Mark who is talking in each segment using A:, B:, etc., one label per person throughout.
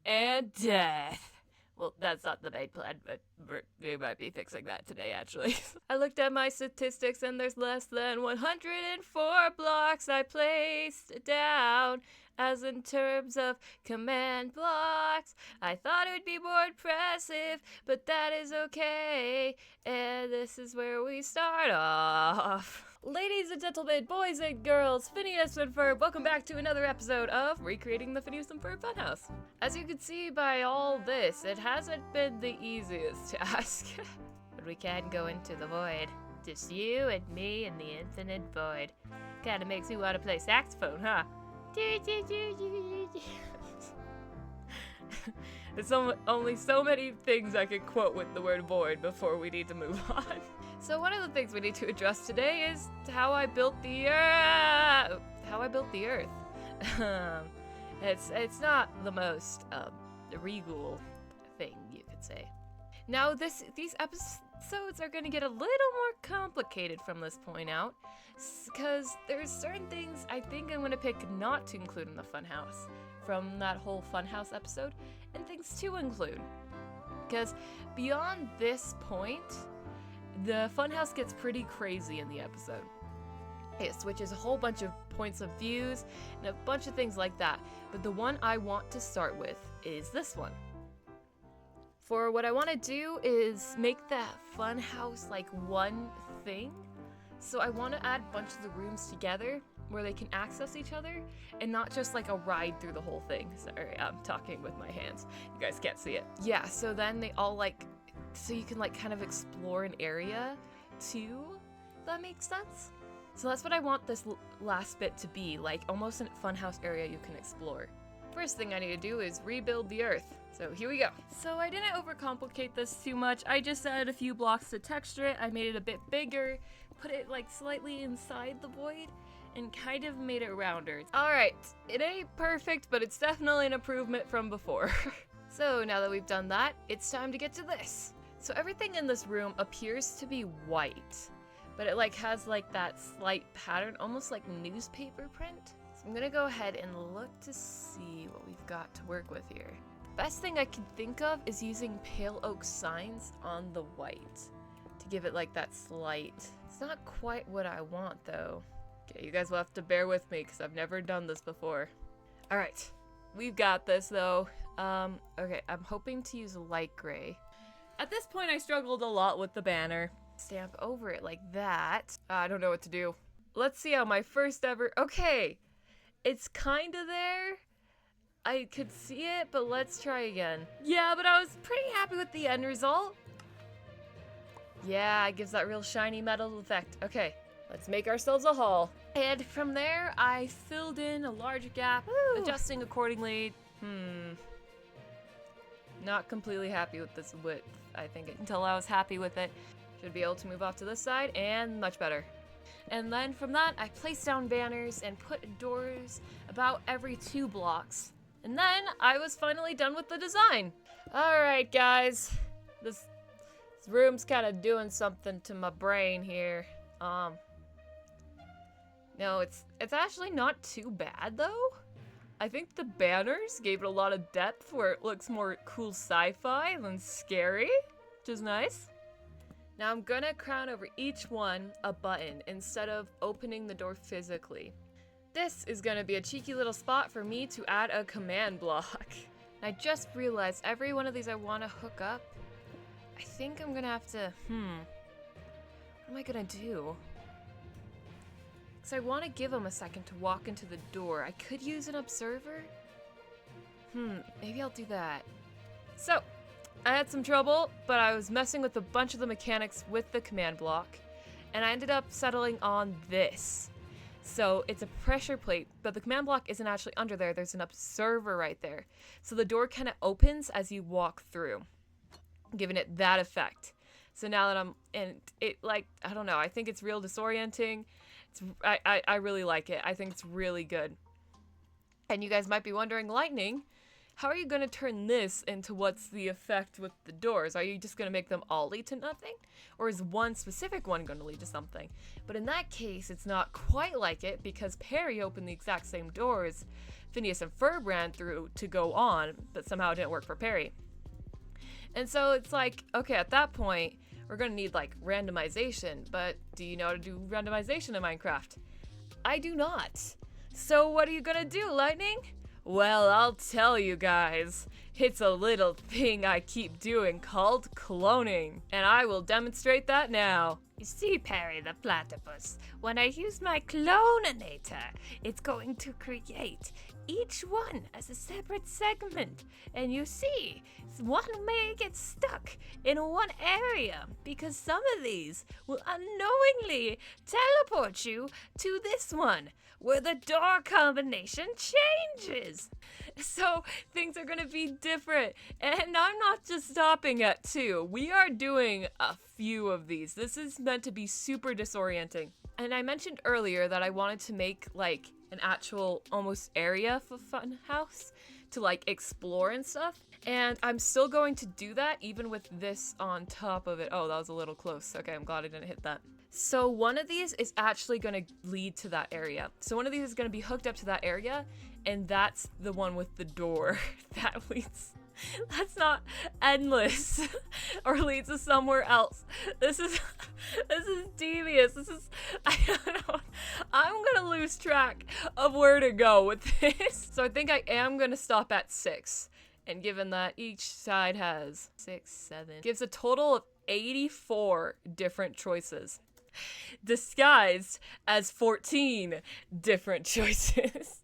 A: And death. Well, that's not the main plan, but we might be fixing that today, actually. I looked at my statistics and there's less than 104 blocks I placed down. As in terms of command blocks, I thought it would be more impressive, but that is okay. And this is where we start off. Ladies and gentlemen, boys and girls, Phineas and Ferb, welcome back to another episode of Recreating the Phineas and Ferb Funhouse. As you can see by all this, it hasn't been the easiest task. But we can go into the void. Just you and me and the infinite void. Kinda makes me want to play saxophone, huh? There's only so many things I can quote with the word void before we need to move on. So one of the things we need to address today is how I built the earth. It's not the most regal thing, you could say. Now these episodes are going to get a little more complicated from this point out, because there's certain things I think I'm going to pick not to include in the Funhouse from that whole Funhouse episode, and things to include. Because beyond this point, the Funhouse gets pretty crazy in the episode. It switches a whole bunch of points of views and a bunch of things like that. But the one I want to start with is this one. For what I want to do is make the Funhouse like one thing. So I want to add a bunch of the rooms together where they can access each other and not just like a ride through the whole thing. Sorry, I'm talking with my hands. You guys can't see it. Yeah, so then they all so you can kind of explore an area too, if that makes sense. So that's what I want this last bit to be, like almost a Funhouse area you can explore. First thing I need to do is rebuild the earth. So here we go. So I didn't overcomplicate this too much. I just added a few blocks to texture it. I made it a bit bigger, put it slightly inside the void, and kind of made it rounder. Alright, it ain't perfect, but it's definitely an improvement from before. So now that we've done that, it's time to get to this. So everything in this room appears to be white, but it has that slight pattern, almost like newspaper print. So I'm gonna go ahead and look to see what we've got to work with here. The best thing I can think of is using pale oak signs on the white to give it that slight. It's not quite what I want though. Okay, you guys will have to bear with me because I've never done this before. All right, we've got this though. Okay, I'm hoping to use light gray. At this point, I struggled a lot with the banner. Stamp over it like that. I don't know what to do. Let's see how my first ever... Okay, it's kind of there. I could see it, but let's try again. Yeah, but I was pretty happy with the end result. Yeah, it gives that real shiny metal effect. Okay, let's make ourselves a hall. And from there, I filled in a large gap, adjusting accordingly. Not completely happy with this width, I think, until I was happy with it. Should be able to move off to this side, and much better. And then from that, I placed down banners and put doors about every 2 blocks. And then I was finally done with the design. Alright guys, this room's kind of doing something to my brain here. No, it's actually not too bad though. I think the banners gave it a lot of depth where it looks more cool sci-fi than scary, which is nice. Now I'm gonna crown over each one a button instead of opening the door physically. This is gonna be a cheeky little spot for me to add a command block. I just realized every one of these I wanna hook up. I think I'm gonna have to, what am I gonna do? Because I want to give him a second to walk into the door. I could use an observer. Maybe I'll do that. So, I had some trouble, but I was messing with a bunch of the mechanics with the command block, and I ended up settling on this. So, it's a pressure plate, but the command block isn't actually under there. There's an observer right there. So the door kind of opens as you walk through. giving it that effect. So now that I don't know, I think it's real disorienting. I really like it. I think it's really good. And you guys might be wondering, lightning, how are you going to turn this into what's the effect with the doors? Are you just going to make them all lead to nothing? Or is one specific one going to lead to something? But in that case, it's not quite like it, because Perry opened the exact same doors Phineas and Ferb ran through to go on, but somehow it didn't work for Perry. And so it's like, okay, at that point, we're going to need like randomization, but do you know how to do randomization in Minecraft? I do not. So what are you going to do, Lightning? Well, I'll tell you guys. It's a little thing I keep doing called cloning, and I will demonstrate that now.
B: You see, Perry the platypus, when I use my cloninator, it's going to create each one as a separate segment. And you see, one may get stuck in one area because some of these will unknowingly teleport you to this one, where the door combination changes. So things are going to be different. And I'm not just stopping at 2. We are doing a few of these. This is meant to be super disorienting. And I mentioned earlier that I wanted to make like an actual almost area for Funhouse to like explore and stuff. And I'm still going to do that even with this on top of it. Oh, that was a little close. Okay, I'm glad I didn't hit that. So one of these is actually going to lead to that area. So one of these is going to be hooked up to that area, and that's the one with the door that leads. That's not endless or leads to somewhere else. This is devious. I don't know. I'm gonna lose track of where to go with this. So I think I am gonna stop at 6. And given that each side has 6, 7, gives a total of 84 different choices, disguised as 14 different choices.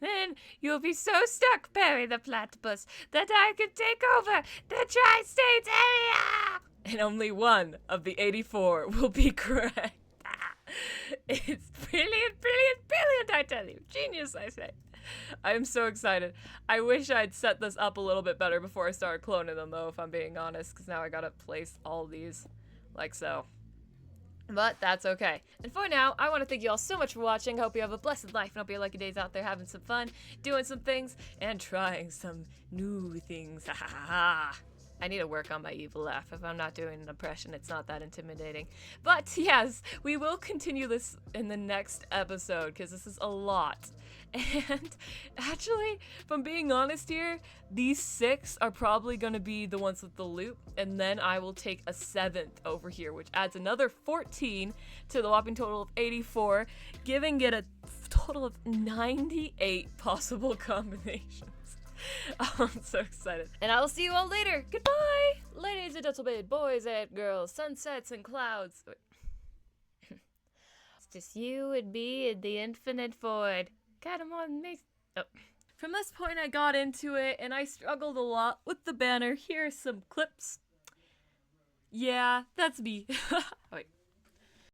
B: Then you'll be so stuck, Perry the platypus, that I could take over the tri-state area!
A: And only one of the 84 will be correct. It's brilliant, brilliant, brilliant, I tell you. Genius, I say. I am so excited. I wish I'd set this up a little bit better before I started cloning them, though, if I'm being honest, because now I gotta place all these like so. But that's okay. And for now, I want to thank you all so much for watching. Hope you have a blessed life and hope your lucky days out there having some fun, doing some things, and trying some new things. Ha ha ha. I need to work on my evil laugh. If I'm not doing an impression, it's not that intimidating. But yes, we will continue this in the next episode because this is a lot. And actually, if I'm being honest here, these 6 are probably going to be the ones with the loop, and then I will take a 7th over here, which adds another 14 to the whopping total of 84, giving it a total of 98 possible combinations. I'm so excited. And I will see you all later. Goodbye, ladies and gentlemen, boys and girls, sunsets and clouds.
B: It's just you and me and the infinite void. God, I'm on mix.
A: Oh. From this point, I got into it, and I struggled a lot with the banner. Here's some clips. Yeah, that's me. Wait.